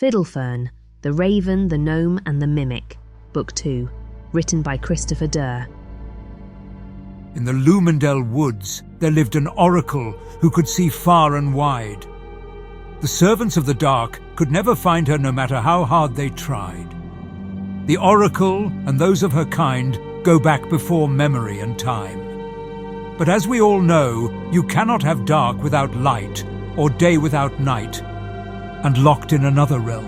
Fiddlefern, The Raven, the Gnome and the Mimic, Book 2, written by Christopher Duerr. In the Lumendell woods there lived an oracle who could see far and wide. The servants of the dark could never find her no matter how hard they tried. The oracle and those of her kind go back before memory and time. But as we all know, you cannot have dark without light, or day without night. And locked in another realm,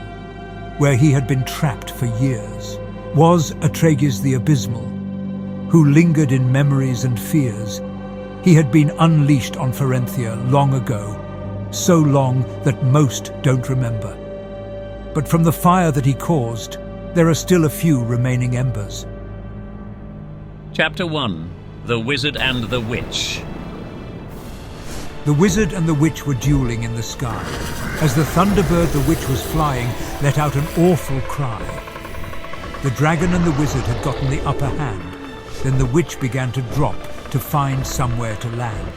where he had been trapped for years, was Atreges the Abysmal, who lingered in memories and fears. He had been unleashed on Farenthia long ago, so long that most don't remember. But from the fire that he caused, there are still a few remaining embers. Chapter 1. The Wizard and the Witch. The wizard and the witch were dueling in the sky. As the thunderbird the witch was flying let out an awful cry. The dragon and the wizard had gotten the upper hand. Then the witch began to drop to find somewhere to land.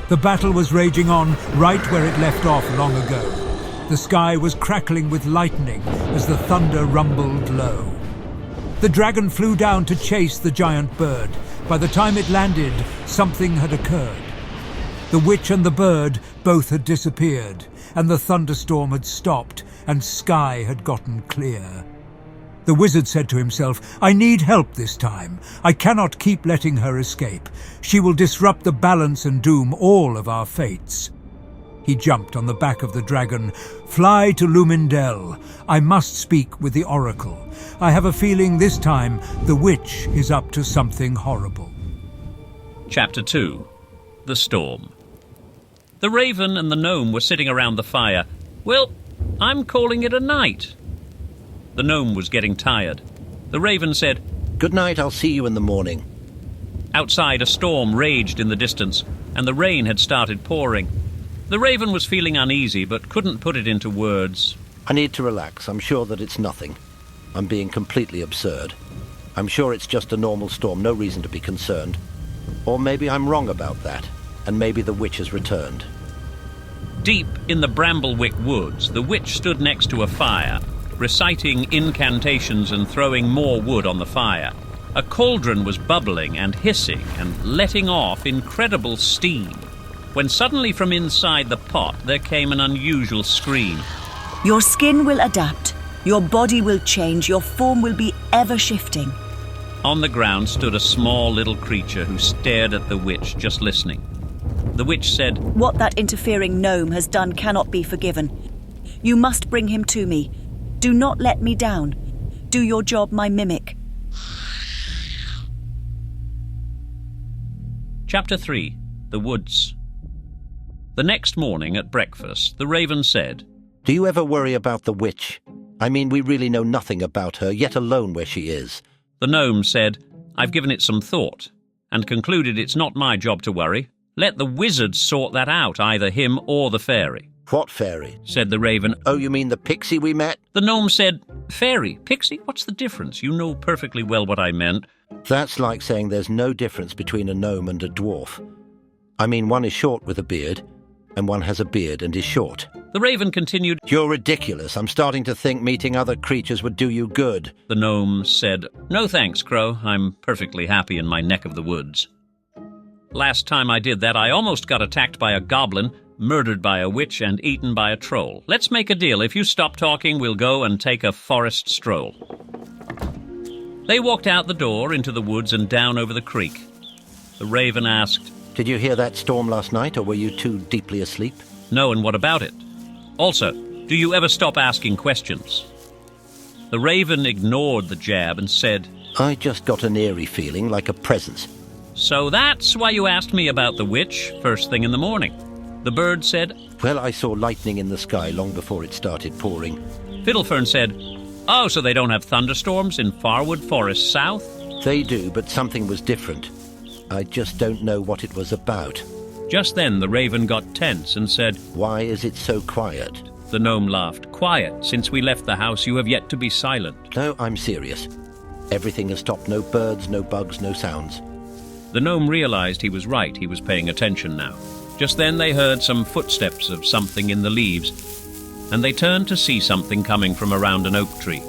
The battle was raging on right where it left off long ago. The sky was crackling with lightning as the thunder rumbled low. The dragon flew down to chase the giant bird. By the time it landed, something had occurred. The witch and the bird both had disappeared, and the thunderstorm had stopped, and sky had gotten clear. The wizard said to himself, "I need help this time. I cannot keep letting her escape. She will disrupt the balance and doom all of our fates." He jumped on the back of the dragon. "Fly to Lumendell. I must speak with the oracle. I have a feeling this time the witch is up to something horrible." Chapter 2. The Storm. The Raven and the Gnome were sitting around the fire. "Well, I'm calling it a night." The Gnome was getting tired. The Raven said, "Good night, I'll see you in the morning." Outside, a storm raged in the distance, and the rain had started pouring. The Raven was feeling uneasy, but couldn't put it into words. I need to relax. I'm sure that it's nothing. I'm being completely absurd. I'm sure it's just a normal storm, no reason to be concerned. Or maybe I'm wrong about that, and maybe the witch has returned. Deep in the Bramblewick woods, the witch stood next to a fire, reciting incantations and throwing more wood on the fire. A cauldron was bubbling and hissing and letting off incredible steam, when suddenly from inside the pot there came an unusual scream. Your skin will adapt, your body will change, your form will be ever shifting. On the ground stood a small little creature who stared at the witch, just listening. The witch said, "What that interfering gnome has done cannot be forgiven. You must bring him to me. Do not let me down. Do your job, my mimic." Chapter 3. The Woods. The next morning at breakfast, the Raven said, "Do you ever worry about the witch? I mean, we really know nothing about her, yet alone where she is." The Gnome said, "I've given it some thought, and concluded it's not my job to worry. Let the wizard sort that out, either him or the fairy." "What fairy?" said the Raven. "Oh, you mean the pixie we met?" The Gnome said, "Fairy? Pixie? What's the difference? You know perfectly well what I meant." That's like saying there's no difference between a gnome and a dwarf. I mean, one is short with a beard, and one has a beard and is short. The Raven continued, "You're ridiculous. I'm starting to think meeting other creatures would do you good." The Gnome said, "No thanks, Crow. I'm perfectly happy in my neck of the woods. Last time I did that, I almost got attacked by a goblin, murdered by a witch, and eaten by a troll. Let's make a deal. If you stop talking, we'll go and take a forest stroll." They walked out the door into the woods and down over the creek. The Raven asked, "Did you hear that storm last night, or were you too deeply asleep?" "No, and what about it? Also, do you ever stop asking questions?" The Raven ignored the jab and said, "I just got an eerie feeling, like a presence." "So that's why you asked me about the witch first thing in the morning?" The bird said, "Well, I saw lightning in the sky long before it started pouring." Fiddlefern said, "Oh, so they don't have thunderstorms in Farwood Forest south?" "They do, but something was different. I just don't know what it was about." Just then the Raven got tense and said, "Why is it so quiet?" The Gnome laughed. "Quiet. Since we left the house, you have yet to be silent." "No, I'm serious. Everything has stopped. No birds, no bugs, no sounds." The Gnome realized he was right. He was paying attention now. Just then they heard some footsteps of something in the leaves, and they turned to see something coming from around an oak tree.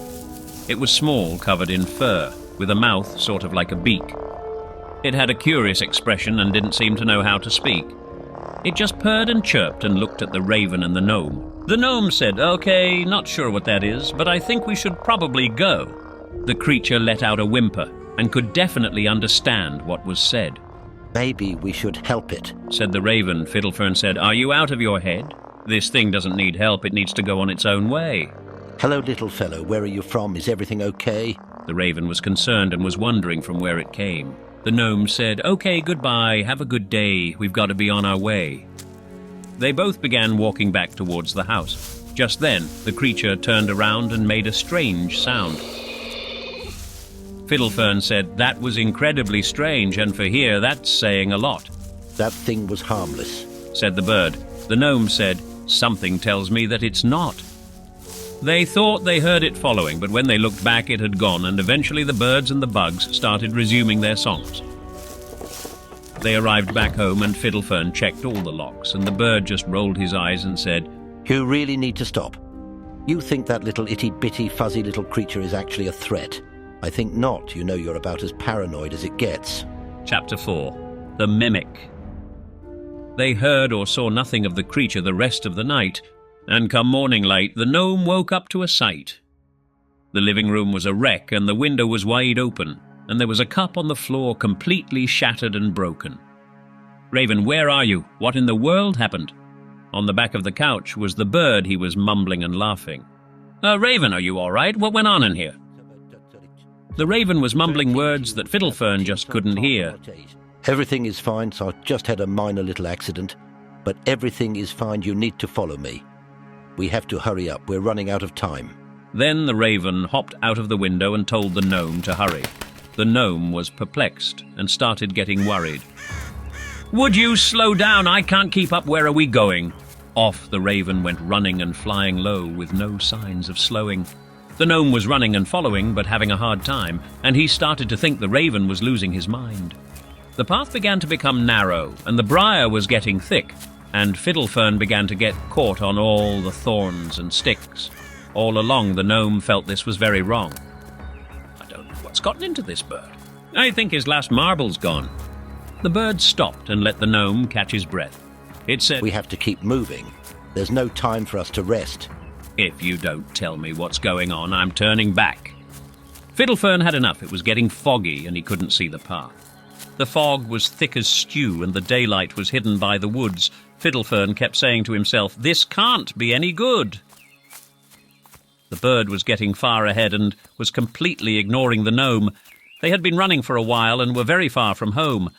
It was small, covered in fur, with a mouth sort of like a beak. It had a curious expression and didn't seem to know how to speak. It just purred and chirped and looked at the raven and the gnome. The gnome said, "Okay, not sure what that is, but I think we should probably go." The creature let out a whimper and could definitely understand what was said. Maybe we should help it, said the raven. Fiddlefern said, "Are you out of your head? This thing doesn't need help, it needs to go on its own way." Hello, little fellow, where are you from? Is everything okay? The raven was concerned and was wondering from where it came. The gnome said, "Okay, goodbye, have a good day, we've got to be on our way." They both began walking back towards the house. Just then, the creature turned around and made a strange sound. Fiddlefern said, "That was incredibly strange, and for here, that's saying a lot." That thing was harmless, said the bird. The gnome said, "Something tells me that it's not." They thought they heard it following, but when they looked back, it had gone, and eventually the birds and the bugs started resuming their songs. They arrived back home, and Fiddlefern checked all the locks, and the bird just rolled his eyes and said, "You really need to stop. You think that little itty-bitty, fuzzy little creature is actually a threat. I think not. You know you're about as paranoid as it gets." Chapter 4. The Mimic. They heard or saw nothing of the creature the rest of the night, and come morning light, the gnome woke up to a sight. The living room was a wreck, and the window was wide open, and there was a cup on the floor completely shattered and broken. "Raven, where are you? What in the world happened?" On the back of the couch was the bird. He was mumbling and laughing. Raven, are you all right? What went on in here?" The raven was mumbling words that Fiddlefern just couldn't hear. "Everything is fine, so I just had a minor little accident. But everything is fine, you need to follow me. We have to hurry up, we're running out of time." Then the raven hopped out of the window and told the gnome to hurry. The gnome was perplexed and started getting worried. "Would you slow down? I can't keep up. Where are we going?" Off the raven went running and flying low with no signs of slowing. The gnome was running and following, but having a hard time, and he started to think the raven was losing his mind. The path began to become narrow, and the briar was getting thick, and Fiddlefern began to get caught on all the thorns and sticks. All along, the gnome felt this was very wrong. "I don't know what's gotten into this bird. I think his last marble's gone." The bird stopped and let the gnome catch his breath. It said, "We have to keep moving. There's no time for us to rest." "If you don't tell me what's going on, I'm turning back." Fiddlefern had enough. It was getting foggy, and he couldn't see the path. The fog was thick as stew, and the daylight was hidden by the woods. Fiddlefern kept saying to himself, "This can't be any good." The bird was getting far ahead and was completely ignoring the gnome. They had been running for a while and were very far from home.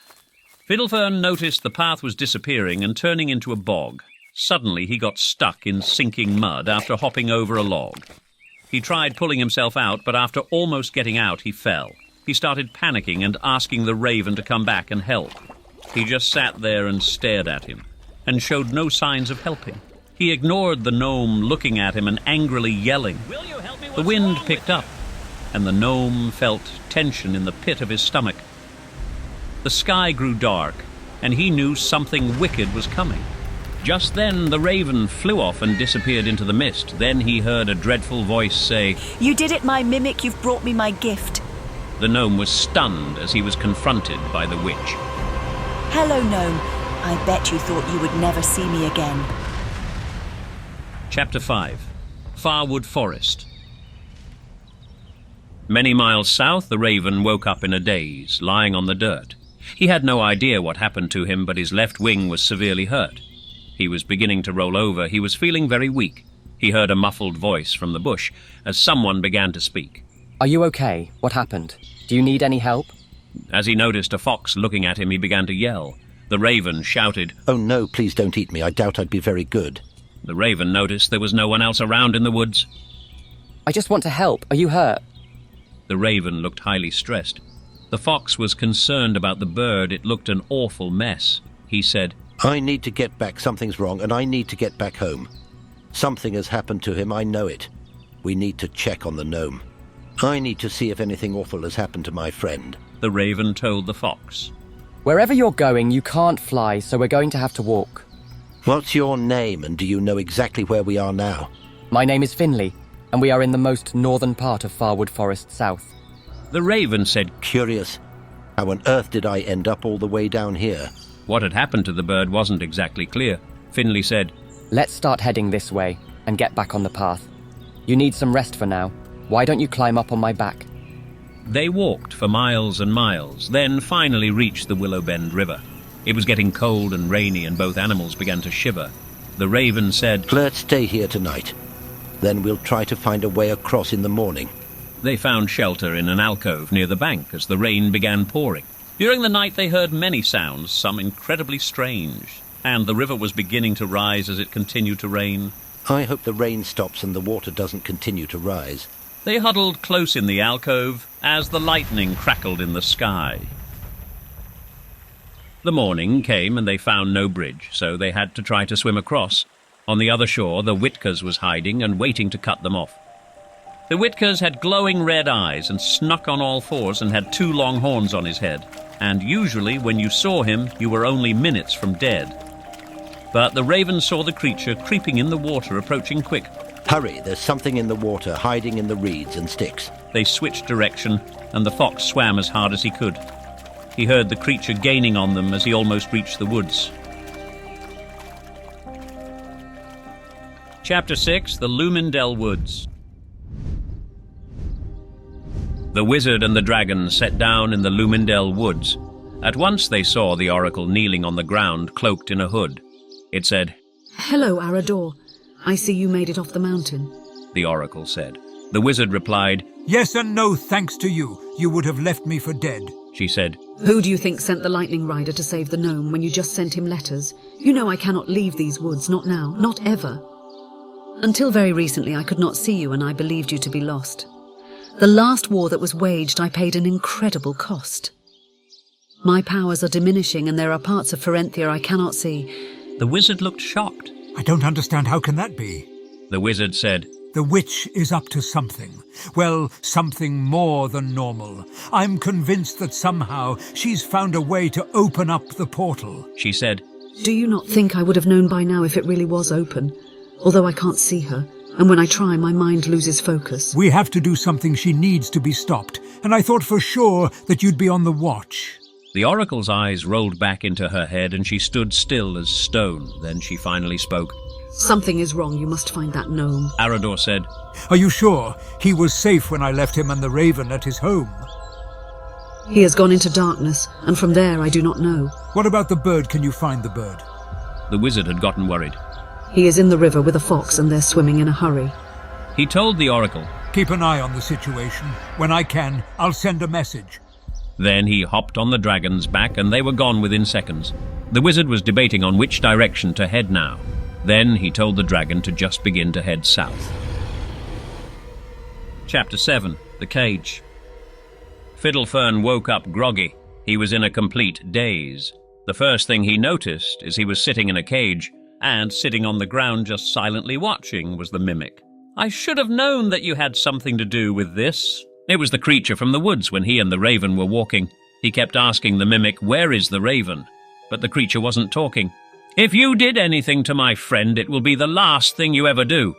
Fiddlefern noticed the path was disappearing and turning into a bog. Suddenly he got stuck in sinking mud after hopping over a log. He tried pulling himself out, but after almost getting out, he fell. He started panicking and asking the raven to come back and help. He just sat there and stared at him, and showed no signs of helping. He ignored the gnome looking at him and angrily yelling. "Will you help me? The wind picked up, and the gnome felt tension in the pit of his stomach. The sky grew dark, and he knew something wicked was coming. Just then the raven flew off and disappeared into the mist. Then he heard a dreadful voice say, "You did it, my mimic. You've brought me my gift." The gnome was stunned as he was confronted by the witch. "Hello, gnome. I bet you thought you would never see me again." Chapter 5. Farwood Forest. Many miles south, the raven woke up in a daze, lying on the dirt. He had no idea what happened to him, but his left wing was severely hurt. He was beginning to roll over. He was feeling very weak. He heard a muffled voice from the bush as someone began to speak. "Are you okay? What happened? Do you need any help?" As he noticed a fox looking at him, he began to yell. The raven shouted, "Oh no, please don't eat me. I doubt I'd be very good." The raven noticed there was no one else around in the woods. "I just want to help. Are you hurt?" The raven looked highly stressed. The fox was concerned about the bird. It looked an awful mess. He said, "I need to get back. Something's wrong, and I need to get back home. Something has happened to him, I know it. We need to check on the gnome. I need to see if anything awful has happened to my friend." The raven told the fox. "Wherever you're going, you can't fly, so we're going to have to walk." "What's your name, and do you know exactly where we are now?" My name is Finley, and we are in the most northern part of Farwood Forest south. The raven said, Curious. How on earth did I end up all the way down here? What had happened to the bird wasn't exactly clear. Finley said, Let's start heading this way and get back on the path. You need some rest for now. Why don't you climb up on my back? They walked for miles and miles, then finally reached the Willow Bend River. It was getting cold and rainy, and both animals began to shiver. The raven said, Let's stay here tonight. Then we'll try to find a way across in the morning. They found shelter in an alcove near the bank as the rain began pouring. During the night they heard many sounds, some incredibly strange, and the river was beginning to rise as it continued to rain. I hope the rain stops and the water doesn't continue to rise. They huddled close in the alcove as the lightning crackled in the sky. The morning came and they found no bridge, so they had to try to swim across. On the other shore, the Whitakers was hiding and waiting to cut them off. The Whitakers had glowing red eyes and snuck on all fours and had 2 long horns on his head. And usually, when you saw him, you were only minutes from dead. But the raven saw the creature creeping in the water, approaching quick. Hurry, there's something in the water hiding in the reeds and sticks. They switched direction, and the fox swam as hard as he could. He heard the creature gaining on them as he almost reached the woods. Chapter 6, The Lumindell Woods. The wizard and the dragon sat down in the Lumindell Woods. At once they saw the oracle kneeling on the ground, cloaked in a hood. It said, Hello, Arador. I see you made it off the mountain. The oracle said. The wizard replied, Yes and no thanks to you. You would have left me for dead. She said, Who do you think sent the lightning rider to save the gnome when you just sent him letters? You know I cannot leave these woods, not now, not ever. Until very recently I could not see you and I believed you to be lost. The last war that was waged I paid an incredible cost. My powers are diminishing and there are parts of Farenthia I cannot see. The wizard looked shocked. I don't understand. How can that be? The wizard said, The witch is up to something. Well, something more than normal. I'm convinced that somehow she's found a way to open up the portal. She said, Do you not think I would have known by now if it really was open? Although I can't see her, and when I try my mind loses focus. We have to do something. She needs to be stopped. And I thought for sure that you'd be on the watch. The oracle's eyes rolled back into her head and she stood still as stone. Then she finally spoke. Something is wrong. You must find that gnome. Arador said, Are you sure? He was safe when I left him and the raven at his home. He has gone into darkness, and from there I do not know. What about the bird? Can you find the bird? The wizard had gotten worried. He is in the river with a fox and they're swimming in a hurry. He told the oracle. Keep an eye on the situation. When I can, I'll send a message. Then he hopped on the dragon's back and they were gone within seconds. The wizard was debating on which direction to head now. Then he told the dragon to just begin to head south. Chapter 7, The Cage. Fiddlefern woke up groggy. He was in a complete daze. The first thing he noticed is he was sitting in a cage, and sitting on the ground just silently watching was the mimic. I should have known that you had something to do with this. It was the creature from the woods when he and the raven were walking. He kept asking the mimic, Where is the raven? But the creature wasn't talking. If you did anything to my friend, it will be the last thing you ever do.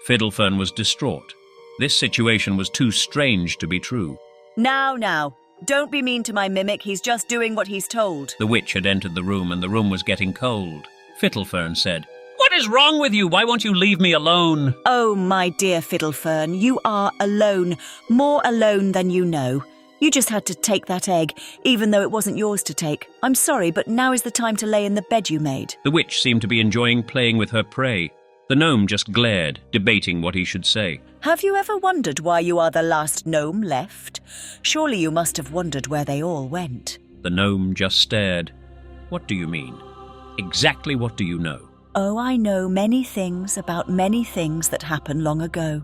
Fiddlefern was distraught. This situation was too strange to be true. Now, don't be mean to my mimic. He's just doing what he's told. The witch had entered the room and the room was getting cold. Fiddlefern said, What is wrong with you? Why won't you leave me alone? Oh, my dear Fiddlefern, you are alone. More alone than you know. You just had to take that egg, even though it wasn't yours to take. I'm sorry, but now is the time to lay in the bed you made. The witch seemed to be enjoying playing with her prey. The gnome just glared, debating what he should say. Have you ever wondered why you are the last gnome left? Surely you must have wondered where they all went. The gnome just stared. What do you mean? Exactly what do you know? Oh, I know many things about many things that happened long ago.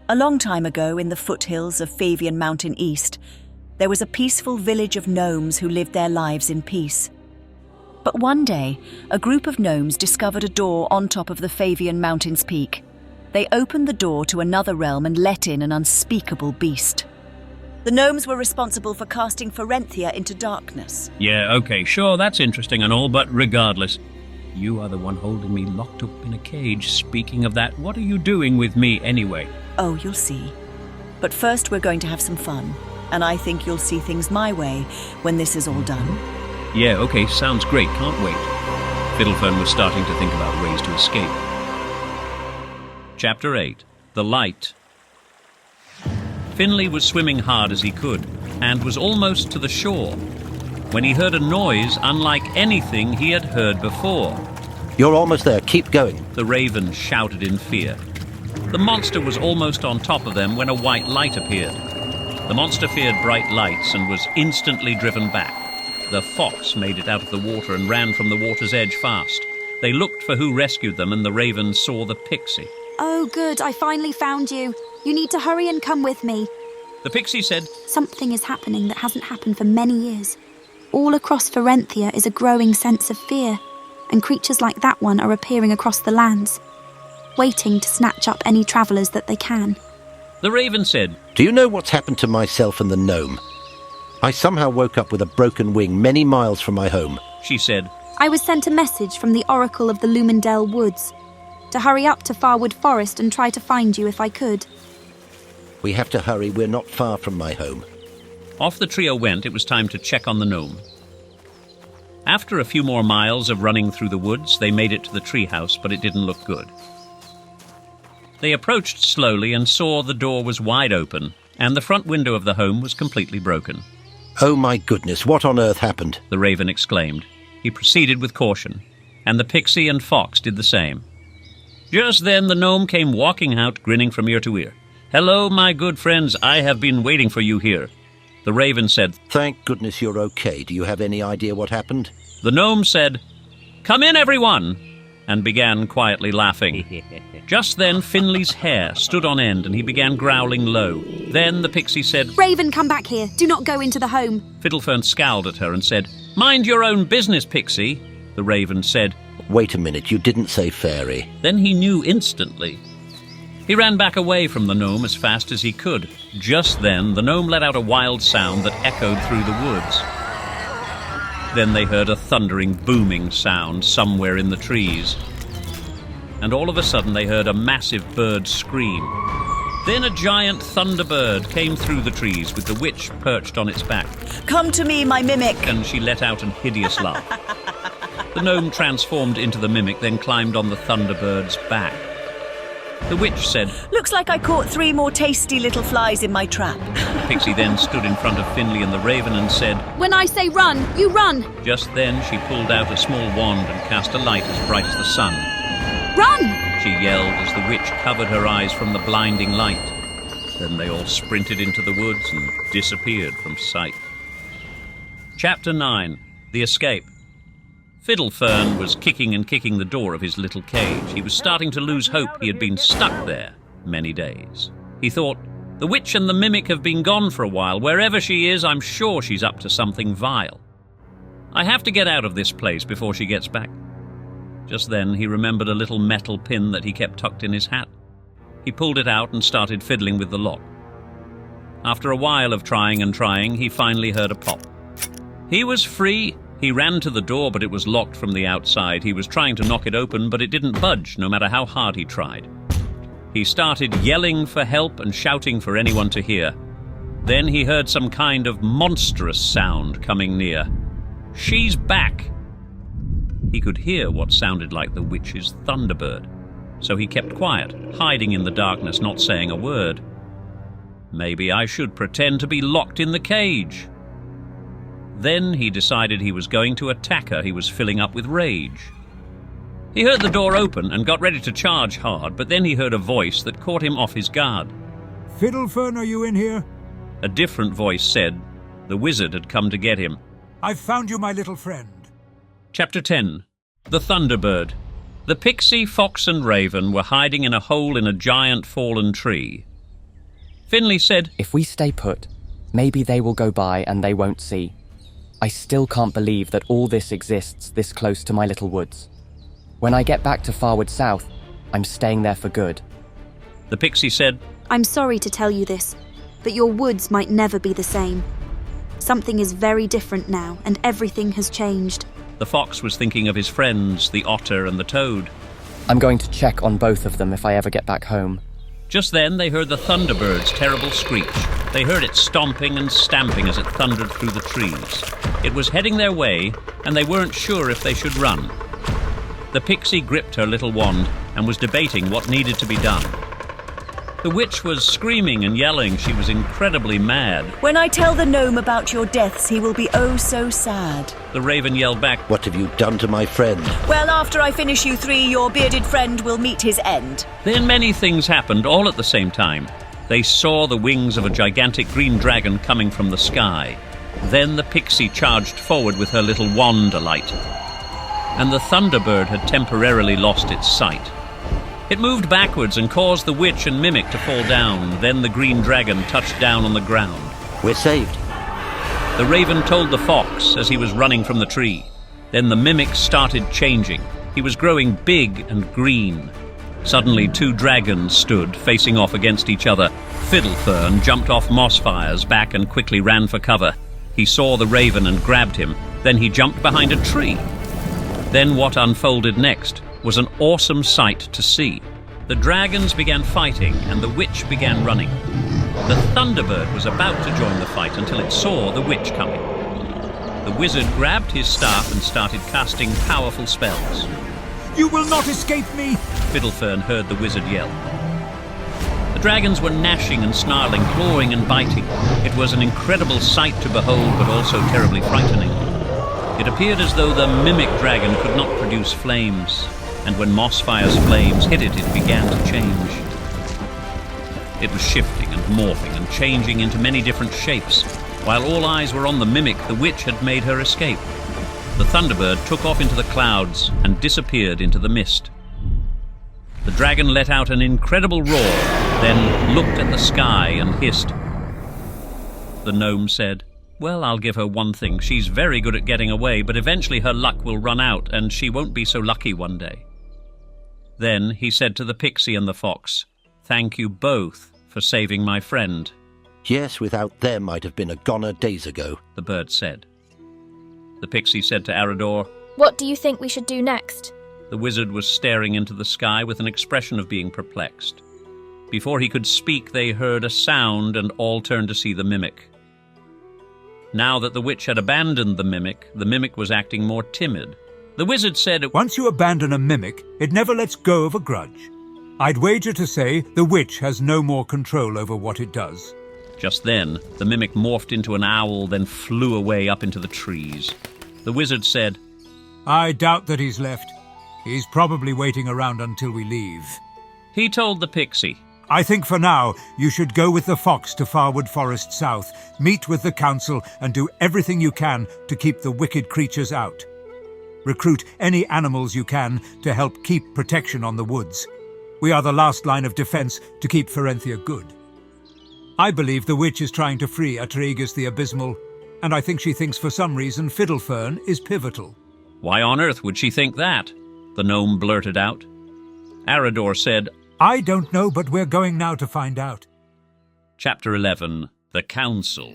A long time ago, in the foothills of Favian Mountain East, there was a peaceful village of gnomes who lived their lives in peace. But one day, a group of gnomes discovered a door on top of the Favian Mountain's peak. They opened the door to another realm and let in an unspeakable beast. The gnomes were responsible for casting Farenthia into darkness. Yeah, okay, sure, that's interesting and all, but regardless. You are the one holding me locked up in a cage. Speaking of that, what are you doing with me anyway? Oh, you'll see. But first we're going to have some fun. And I think you'll see things my way when this is all done. Yeah, okay, sounds great. Can't wait. Fiddlefern was starting to think about ways to escape. Chapter 8. The Light. Finley was swimming hard as he could, and was almost to the shore, when he heard a noise unlike anything he had heard before. You're almost there. Keep going. The raven shouted in fear. The monster was almost on top of them when a white light appeared. The monster feared bright lights and was instantly driven back. The fox made it out of the water and ran from the water's edge fast. They looked for who rescued them, and the raven saw the pixie. Oh, good, I finally found you. You need to hurry and come with me. The pixie said, Something is happening that hasn't happened for many years. All across Farenthia is a growing sense of fear, and creatures like that one are appearing across the lands, waiting to snatch up any travellers that they can. The raven said, Do you know what's happened to myself and the gnome? I somehow woke up with a broken wing many miles from my home. She said, I was sent a message from the Oracle of the Lumendell Woods to hurry up to Farwood Forest and try to find you if I could. We have to hurry. We're not far from my home. Off the trio went. It was time to check on the gnome. After a few more miles of running through the woods, they made it to the treehouse, but it didn't look good. They approached slowly and saw the door was wide open, and the front window of the home was completely broken. Oh my goodness, what on earth happened? The raven exclaimed. He proceeded with caution, and the pixie and fox did the same. Just then the gnome came walking out, grinning from ear to ear. Hello, my good friends, I have been waiting for you here. The raven said, Thank goodness you're okay. Do you have any idea what happened? The gnome said, Come in, everyone, and began quietly laughing. Just then Finley's hair stood on end and he began growling low. Then the pixie said, Raven, come back here. Do not go into the home. Fiddlefern scowled at her and said, Mind your own business, pixie. The raven said, Wait a minute, you didn't say fairy. Then he knew instantly. He ran back away from the gnome as fast as he could. Just then, the gnome let out a wild sound that echoed through the woods. Then they heard a thundering, booming sound somewhere in the trees. And all of a sudden they heard a massive bird scream. Then a giant thunderbird came through the trees with the witch perched on its back. Come to me, my mimic. And she let out an hideous laugh. The gnome transformed into the mimic, then climbed on the thunderbird's back. The witch said, Looks like I caught 3 more tasty little flies in my trap. The pixie then stood in front of Finley and the raven and said, When I say run, you run. Just then she pulled out a small wand and cast a light as bright as the sun. Run! She yelled as the witch covered her eyes from the blinding light. Then they all sprinted into the woods and disappeared from sight. Chapter 9. The Escape. Fiddlefern was kicking and kicking the door of his little cage. He was starting to lose hope he had been stuck there many days. He thought, the witch and the mimic have been gone for a while. Wherever she is, I'm sure she's up to something vile. I have to get out of this place before she gets back. Just then he remembered a little metal pin that he kept tucked in his hat. He pulled it out and started fiddling with the lock. After a while of trying and trying, he finally heard a pop. He was free. He ran to the door, but it was locked from the outside. He was trying to knock it open, but it didn't budge, no matter how hard he tried. He started yelling for help and shouting for anyone to hear. Then he heard some kind of monstrous sound coming near. She's back! He could hear what sounded like the witch's thunderbird, so he kept quiet, hiding in the darkness, not saying a word. Maybe I should pretend to be locked in the cage. Then he decided he was going to attack her. He was filling up with rage. He heard the door open and got ready to charge hard, but then he heard a voice that caught him off his guard. Fiddlefern, are you in here? A different voice said the wizard had come to get him. I've found you, my little friend. Chapter 10. The Thunderbird. The pixie, fox and raven were hiding in a hole in a giant fallen tree. Finley said, If we stay put, maybe they will go by and they won't see. I still can't believe that all this exists this close to my little woods. When I get back to Farwood South, I'm staying there for good. The pixie said, I'm sorry to tell you this, but your woods might never be the same. Something is very different now, and everything has changed. The fox was thinking of his friends, the otter and the toad. I'm going to check on both of them if I ever get back home. Just then they heard the thunderbird's terrible screech. They heard it stomping and stamping as it thundered through the trees. It was heading their way, and they weren't sure if they should run. The pixie gripped her little wand and was debating what needed to be done. The witch was screaming and yelling. She was incredibly mad. When I tell the gnome about your deaths, he will be oh so sad. The raven yelled back, What have you done to my friend? Well, after I finish you three, your bearded friend will meet his end. Then many things happened all at the same time. They saw the wings of a gigantic green dragon coming from the sky. Then the pixie charged forward with her little wand alight. And the thunderbird had temporarily lost its sight. It moved backwards and caused the witch and mimic to fall down. Then the green dragon touched down on the ground. We're saved. The raven told the fox as he was running from the tree. Then the mimic started changing. He was growing big and green. Suddenly 2 dragons stood facing off against each other. Fiddlefern jumped off Mossfire's back and quickly ran for cover. He saw the raven and grabbed him. Then he jumped behind a tree. Then what unfolded next was an awesome sight to see. The dragons began fighting and the witch began running. The thunderbird was about to join the fight until it saw the witch coming. The wizard grabbed his staff and started casting powerful spells. You will not escape me! Fiddlefern heard the wizard yell. The dragons were gnashing and snarling, clawing and biting. It was an incredible sight to behold, but also terribly frightening. It appeared as though the mimic dragon could not produce flames, and when Mossfire's flames hit it, it began to change. It was shifting and morphing and changing into many different shapes. While all eyes were on the mimic, the witch had made her escape. The thunderbird took off into the clouds and disappeared into the mist. The dragon let out an incredible roar, then looked at the sky and hissed. The gnome said, Well, I'll give her one thing. She's very good at getting away, but eventually her luck will run out, and she won't be so lucky one day. Then he said to the pixie and the fox, Thank you both for saving my friend. Yes, without them I'd have been a goner days ago, the bird said. The pixie said to Arador, What do you think we should do next? The wizard was staring into the sky with an expression of being perplexed. Before he could speak, they heard a sound and all turned to see the mimic. Now that the witch had abandoned the mimic was acting more timid. The wizard said, Once you abandon a mimic, it never lets go of a grudge. I'd wager to say the witch has no more control over what it does. Just then, the mimic morphed into an owl, then flew away up into the trees. The wizard said, I doubt that he's left. He's probably waiting around until we leave. He told the pixie, I think for now you should go with the fox to Farwood Forest south, meet with the council and do everything you can to keep the wicked creatures out. Recruit any animals you can to help keep protection on the woods. We are the last line of defense to keep Farenthia good. I believe the witch is trying to free Atreigus the Abysmal, and I think she thinks for some reason Fiddlefern is pivotal. Why on earth would she think that? The gnome blurted out. Arador said, I don't know, but we're going now to find out. Chapter 11. The Council.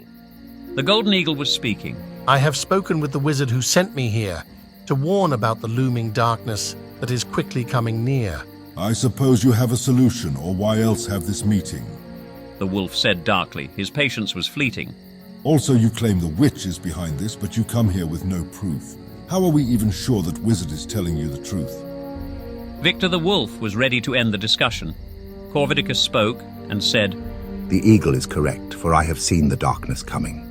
The Golden Eagle was speaking. I have spoken with the wizard who sent me here to warn about the looming darkness that is quickly coming near. I suppose you have a solution, or why else have this meeting? The wolf said darkly. His patience was fleeting. Also, you claim the witch is behind this, but you come here with no proof. How are we even sure that wizard is telling you the truth? Victor the wolf was ready to end the discussion. Corvidicus spoke and said, The eagle is correct, for I have seen the darkness coming.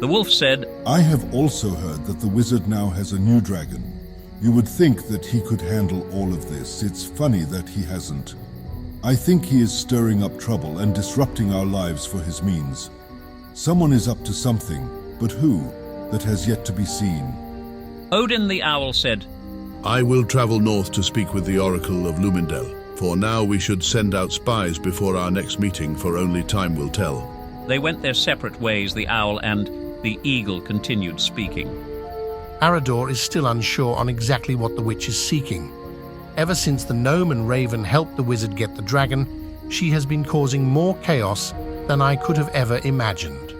The wolf said, I have also heard that the wizard now has a new dragon. You would think that he could handle all of this. It's funny that he hasn't. I think he is stirring up trouble and disrupting our lives for his means. Someone is up to something, but who? That has yet to be seen. Odin the owl said, I will travel north to speak with the Oracle of Lumindel. For now we should send out spies before our next meeting, for only time will tell. They went their separate ways, the owl and the eagle continued speaking. Arador is still unsure on exactly what the witch is seeking. Ever since the gnome and raven helped the wizard get the dragon, she has been causing more chaos than I could have ever imagined.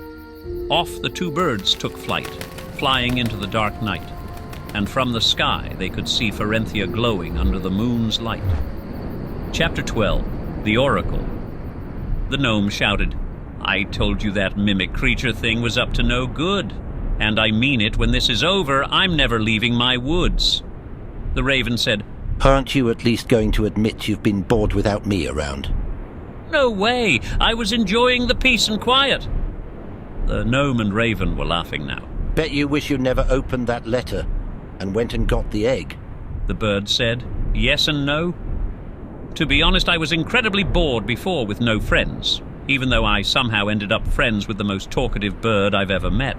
Off the 2 birds took flight, flying into the dark night. and from the sky they could see Farenthia glowing under the moon's light. Chapter 12. The Oracle. The gnome shouted, "I told you that mimic creature thing was up to no good. And I mean it. When this is over, I'm never leaving my woods." The raven said, "Aren't you at least going to admit you've been bored without me around?" "No way! I was enjoying the peace and quiet." The gnome and raven were laughing now. "Bet you wish you never opened that letter and went and got the egg." The bird said, "Yes and no. To be honest, I was incredibly bored before with no friends, even though I somehow ended up friends with the most talkative bird I've ever met."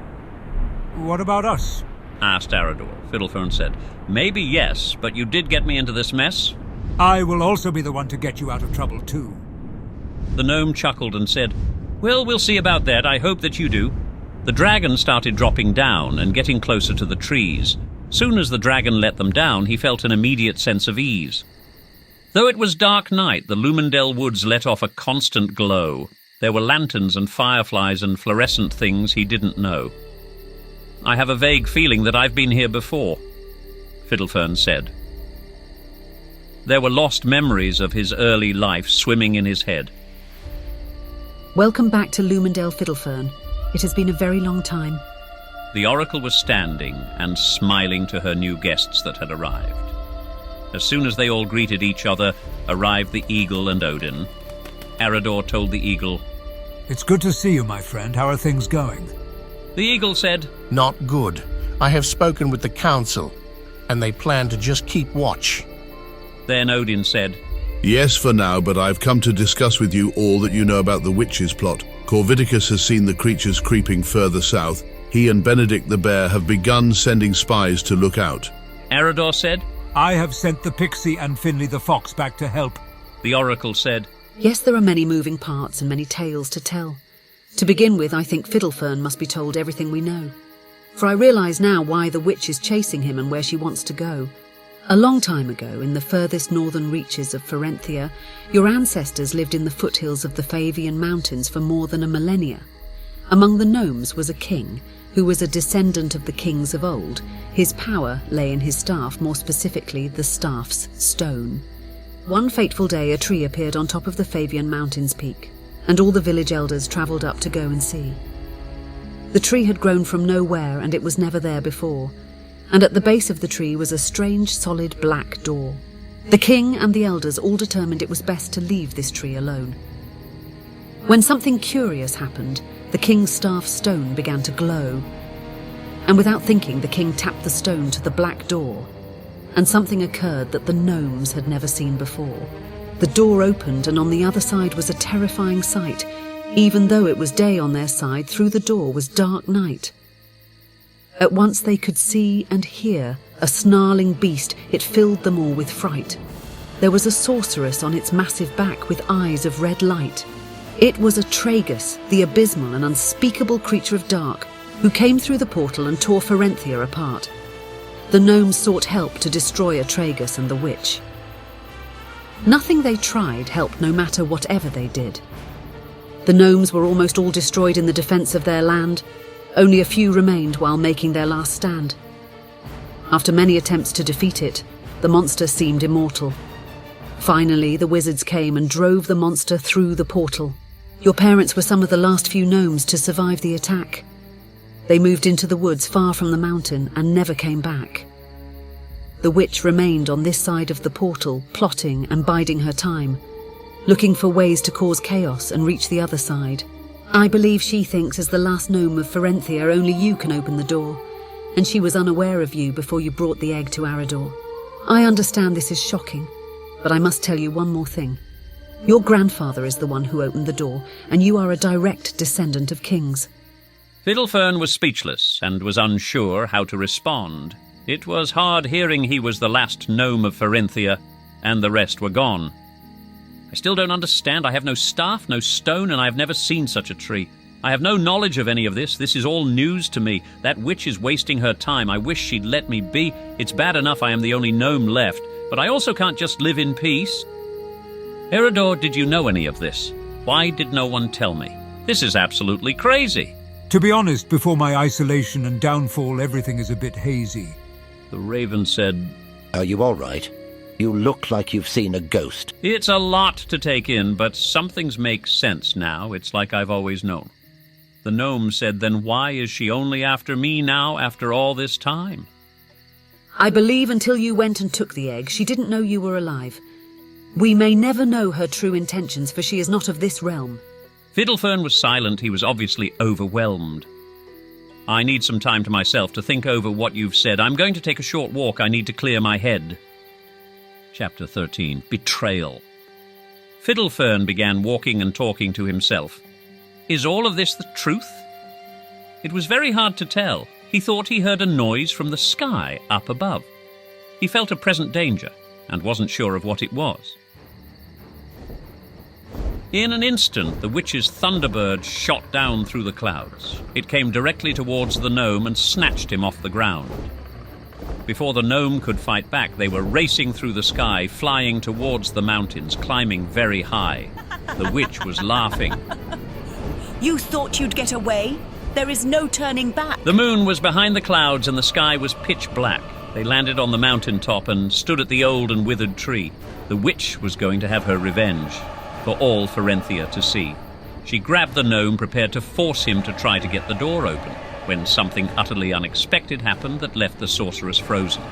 "What about us?" asked Arador. Fiddlefern said, "Maybe yes, but you did get me into this mess." "I will also be the one to get you out of trouble too." The gnome chuckled and said, "Well, we'll see about that. I hope that you do." The dragon started dropping down and getting closer to the trees. Soon as the dragon let them down, he felt an immediate sense of ease. Though it was dark night, the Lumendel woods let off a constant glow. There were lanterns and fireflies and fluorescent things he didn't know. "I have a vague feeling that I've been here before," Fiddlefern said. There were lost memories of his early life swimming in his head. "Welcome back to Lumendel, Fiddlefern. It has been a very long time." The oracle was standing and smiling to her new guests that had arrived. As soon as they all greeted each other, arrived the eagle and Odin. Arador told the eagle, "It's good to see you, my friend. How are things going?" The eagle said, "Not good. I have spoken with the council, and they plan to just keep watch." Then Odin said, "Yes, for now, but I've come to discuss with you all that you know about the witch's plot. Corvidicus has seen the creatures creeping further south. He and Benedict the bear have begun sending spies to look out." Arador said, "I have sent the pixie and Finley the fox back to help." The oracle said, "Yes, there are many moving parts and many tales to tell. To begin with, I think Fiddlefern must be told everything we know. For I realise now why the witch is chasing him and where she wants to go. A long time ago, in the furthest northern reaches of Farenthia, your ancestors lived in the foothills of the Favian Mountains for more than a millennia. Among the gnomes was a king, who was a descendant of the kings of old. His power lay in his staff, more specifically the staff's stone. One fateful day, a tree appeared on top of the Favian Mountains peak, and all the village elders travelled up to go and see. The tree had grown from nowhere, and it was never there before, and at the base of the tree was a strange, solid black door. The king and the elders all determined it was best to leave this tree alone. When something curious happened, the king's staff stone began to glow, and without thinking, the king tapped the stone to the black door, and something occurred that the gnomes had never seen before. The door opened, and on the other side was a terrifying sight. Even though it was day on their side, through the door was dark night. At once they could see and hear a snarling beast. It filled them all with fright. There was a sorceress on its massive back with eyes of red light. It was a tragus, the abysmal and unspeakable creature of dark, who came through the portal and tore Farenthia apart. The gnomes sought help to destroy Atragus and the witch. Nothing they tried helped, no matter whatever they did. The gnomes were almost all destroyed in the defence of their land. Only a few remained while making their last stand. After many attempts to defeat it, the monster seemed immortal. Finally, the wizards came and drove the monster through the portal. Your parents were some of the last few gnomes to survive the attack. They moved into the woods far from the mountain and never came back. The witch remained on this side of the portal, plotting and biding her time, looking for ways to cause chaos and reach the other side. I believe she thinks as the last gnome of Farenthia only you can open the door, and she was unaware of you before you brought the egg to Arador. I understand this is shocking, but I must tell you one more thing. Your grandfather is the one who opened the door, and you are a direct descendant of kings. Fiddlefern was speechless and was unsure how to respond. It was hard hearing he was the last gnome of Farenthia, and the rest were gone. I still don't understand. I have no staff, no stone, and I have never seen such a tree. I have no knowledge of any of this. This is all news to me. That witch is wasting her time. I wish she'd let me be. It's bad enough I am the only gnome left, but I also can't just live in peace. Arador, did you know any of this? Why did no one tell me? This is absolutely crazy. To be honest, before my isolation and downfall, everything is a bit hazy. The raven said, "Are you all right? You look like you've seen a ghost." "It's a lot to take in, but some things make sense now. It's like I've always known." The gnome said, "Then why is she only after me now after all this time?" I believe until you went and took the egg, she didn't know you were alive. We may never know her true intentions, for she is not of this realm. Fiddlefern was silent. He was obviously overwhelmed. "I need some time to myself to think over what you've said. I'm going to take a short walk. I need to clear my head." Chapter 13. Betrayal. Fiddlefern began walking and talking to himself. Is all of this the truth? It was very hard to tell. He thought he heard a noise from the sky up above. He felt a present danger and wasn't sure of what it was. In an instant, the witch's thunderbird shot down through the clouds. It came directly towards the gnome and snatched him off the ground. Before the gnome could fight back, they were racing through the sky, flying towards the mountains, climbing very high. The witch was laughing. You thought you'd get away? There is no turning back. The moon was behind the clouds and the sky was pitch black. They landed on the mountain top and stood at the old and withered tree. The witch was going to have her revenge, for all Farenthia to see. She grabbed the gnome, prepared to force him to try to get the door open, when something utterly unexpected happened that left the sorceress frozen.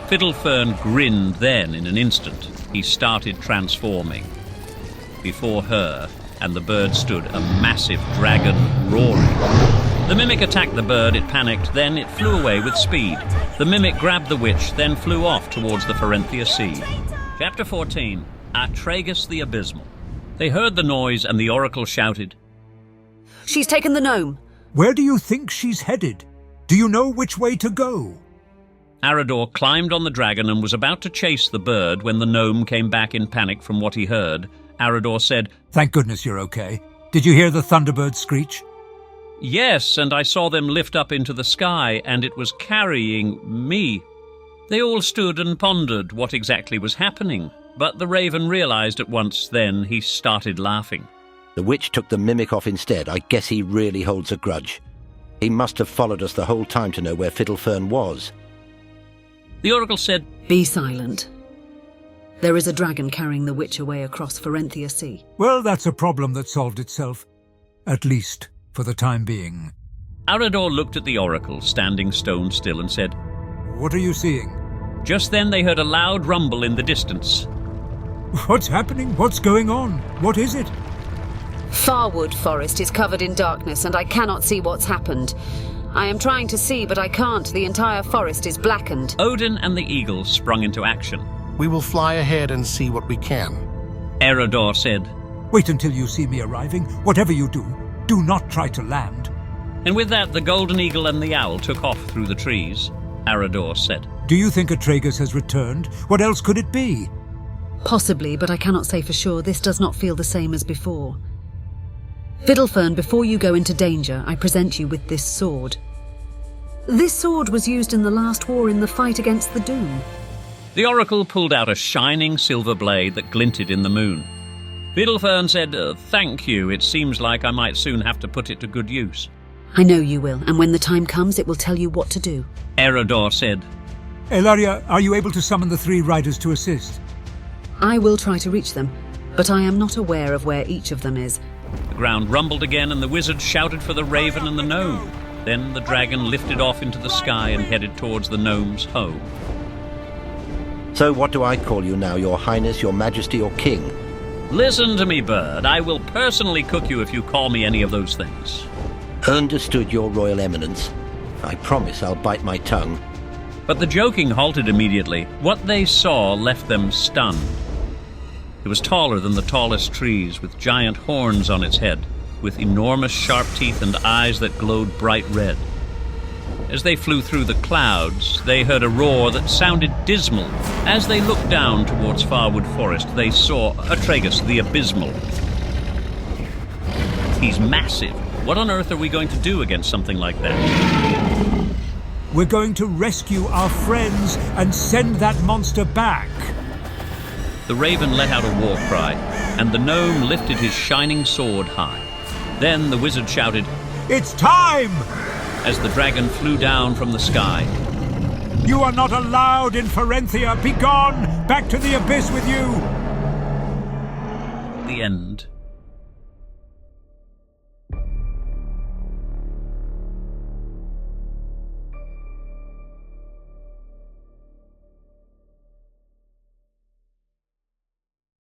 Fiddlefern grinned then in an instant. He started transforming. Before her and the bird stood a massive dragon roaring. The mimic attacked the bird, it panicked, then it flew away with speed. The mimic grabbed the witch, then flew off towards the Farenthia Sea. Chapter 14. Atragus the Abysmal. They heard the noise and the oracle shouted, She's taken the gnome. Where do you think she's headed? Do you know which way to go? Arador climbed on the dragon and was about to chase the bird when the gnome came back in panic from what he heard. Arador said, Thank goodness you're okay. Did you hear the thunderbird screech? Yes, and I saw them lift up into the sky, and it was carrying me. They all stood and pondered what exactly was happening, but the raven realized at once. Then he started laughing. The witch took the mimic off instead. I guess he really holds a grudge. He must have followed us the whole time to know where Fiddlefern was. The oracle said, Be silent. There is a dragon carrying the witch away across Farenthia Sea. Well, that's a problem that solved itself. At least, for the time being. Arador looked at the oracle, standing stone still, and said, What are you seeing? Just then they heard a loud rumble in the distance. What's happening? What's going on? What is it? Farwood Forest is covered in darkness, and I cannot see what's happened. I am trying to see, but I can't. The entire forest is blackened. Odin and the eagle sprung into action. We will fly ahead and see what we can. Arador said, Wait until you see me arriving. Whatever you do not try to land. And with that, the golden eagle and the owl took off through the trees. Arador said, Do you think Atragus has returned? What else could it be? Possibly, but I cannot say for sure. This does not feel the same as before. Fiddlefern, before you go into danger, I present you with this sword. This sword was used in the last war in the fight against the Doom. The oracle pulled out a shining silver blade that glinted in the moon. Fiddlefern said, Thank you. It seems like I might soon have to put it to good use. I know you will, and when the time comes, it will tell you what to do. Arador said, Elaria, are you able to summon the 3 riders to assist? I will try to reach them, but I am not aware of where each of them is. The ground rumbled again, and the wizard shouted for the raven and the gnome. Then the dragon lifted off into the sky and headed towards the gnome's home. So what do I call you now, Your Highness, Your Majesty, or King? Listen to me, bird. I will personally cook you if you call me any of those things. Understood, Your Royal Eminence. I promise I'll bite my tongue. But the joking halted immediately. What they saw left them stunned. It was taller than the tallest trees, with giant horns on its head, with enormous sharp teeth and eyes that glowed bright red. As they flew through the clouds, they heard a roar that sounded dismal. As they looked down towards Farwood Forest, they saw Atragus the Abysmal. He's massive. What on earth are we going to do against something like that? We're going to rescue our friends and send that monster back. The raven let out a war cry, and the gnome lifted his shining sword high. Then the wizard shouted, It's time! As the dragon flew down from the sky. You are not allowed in Farenthia. Begone! Back to the abyss with you! The end.